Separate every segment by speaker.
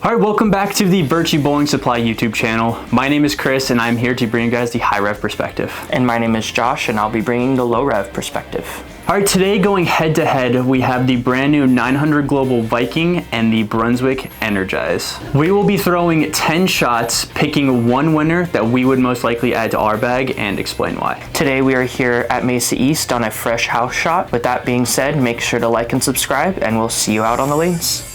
Speaker 1: All right, welcome back to the Birchie Bowling Supply YouTube channel. My name is Chris and I'm here to bring you guys the high rev perspective.
Speaker 2: And my name is Josh and I'll be bringing the low rev perspective.
Speaker 1: All right, today going head to head, we have the brand new 900 Global Viking and the Brunswick Energize. We will be throwing 10 shots, picking one winner that we would most likely add to our bag and explain why.
Speaker 2: Today we are here at Mesa East on a fresh house shot. With that being said, make sure to like and subscribe and we'll see you out on the lanes.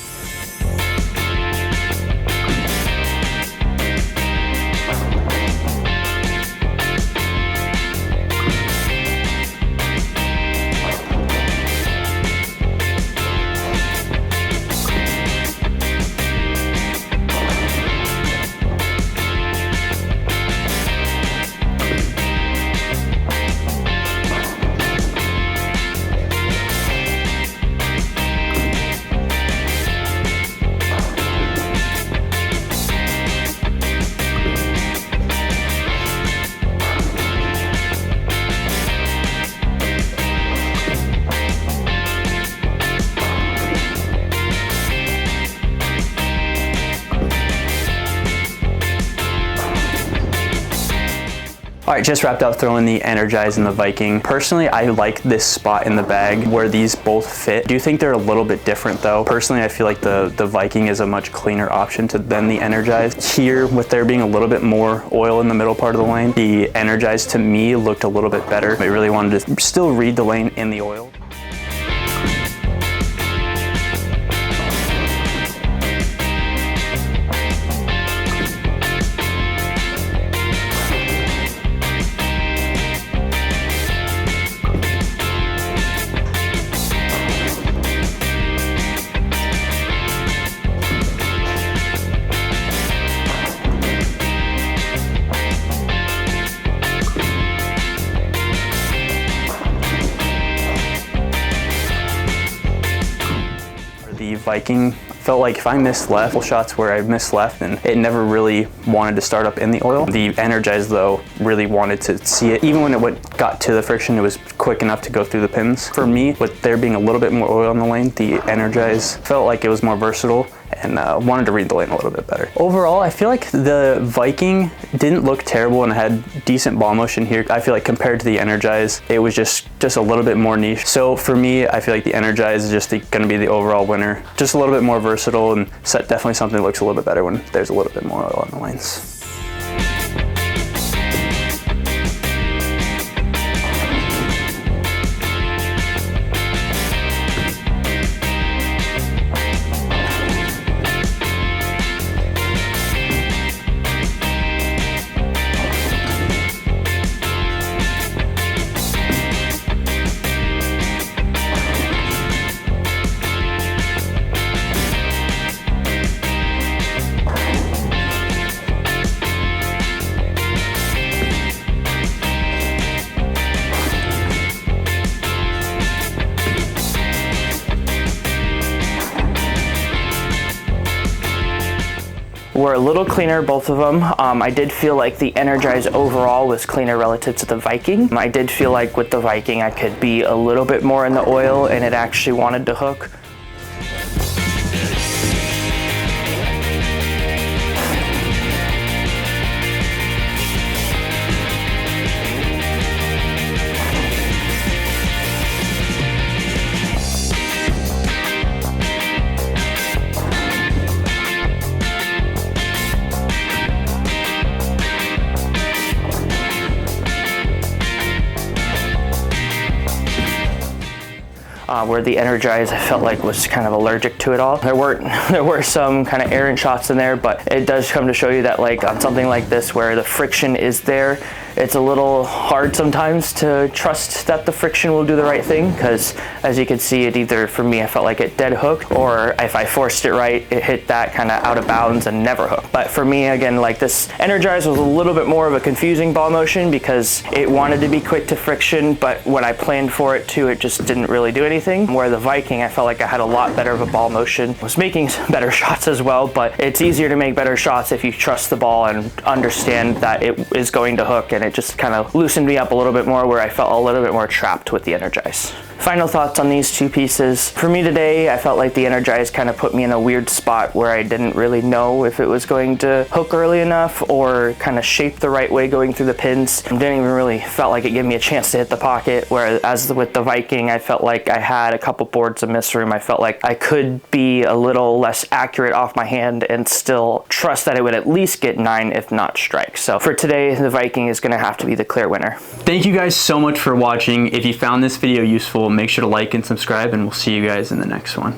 Speaker 1: All right, just wrapped up throwing the Energize and the Viking. Personally, I like this spot in the bag where these both fit. I do think they're a little bit different though. Personally, I feel like the Viking is a much cleaner option than the Energize. Here, with there being a little bit more oil in the middle part of the lane, the Energize to me looked a little bit better. I really wanted to still read the lane in the oil. The Viking felt like if I missed left, shots where I missed left and it never really wanted to start up in the oil. The Energize though really wanted to see it. Even when it got to the friction, it was quick enough to go through the pins. For me, with there being a little bit more oil in the lane, the Energize felt like it was more versatile and wanted to read the lane a little bit better. Overall, I feel like the Viking didn't look terrible and had decent ball motion here. I feel like compared to the Energize, it was just a little bit more niche. So for me, I feel like the Energize is just gonna be the overall winner. Just a little bit more versatile and definitely something that looks a little bit better when there's a little bit more oil on the lanes.
Speaker 2: Were a little cleaner, both of them. I did feel like the Energize overall was cleaner relative to the Viking. I did feel like with the Viking I could be a little bit more in the oil and it actually wanted to hook. Where the Energize I felt like was kind of allergic to it all. There were some kind of errant shots in there, but it does come to show you that like on something like this where the friction is there, it's a little hard sometimes to trust that the friction will do the right thing, because as you can see, it either, for me, I felt like it dead hooked, or if I forced it right, it hit that kind of out of bounds and never hooked. But for me, again, like this Energize was a little bit more of a confusing ball motion because it wanted to be quick to friction, but when I planned for it to, it just didn't really do anything. Where the Viking, I felt like I had a lot better of a ball motion, was making better shots as well, but it's easier to make better shots if you trust the ball and understand that it is going to hook, and it just kind of loosened me up a little bit more where I felt a little bit more trapped with the Energize. Final thoughts on these two pieces. For me today, I felt like the Energize kind of put me in a weird spot where I didn't really know if it was going to hook early enough or kind of shape the right way going through the pins. I didn't even really felt like it gave me a chance to hit the pocket, whereas with the Viking, I felt like I had a couple boards of miss room. I felt like I could be a little less accurate off my hand and still trust that it would at least get 9, if not strike. So for today, the Viking is going to have to be the clear winner.
Speaker 1: Thank you guys so much for watching. If you found this video useful, make sure to like and subscribe, and we'll see you guys in the next one.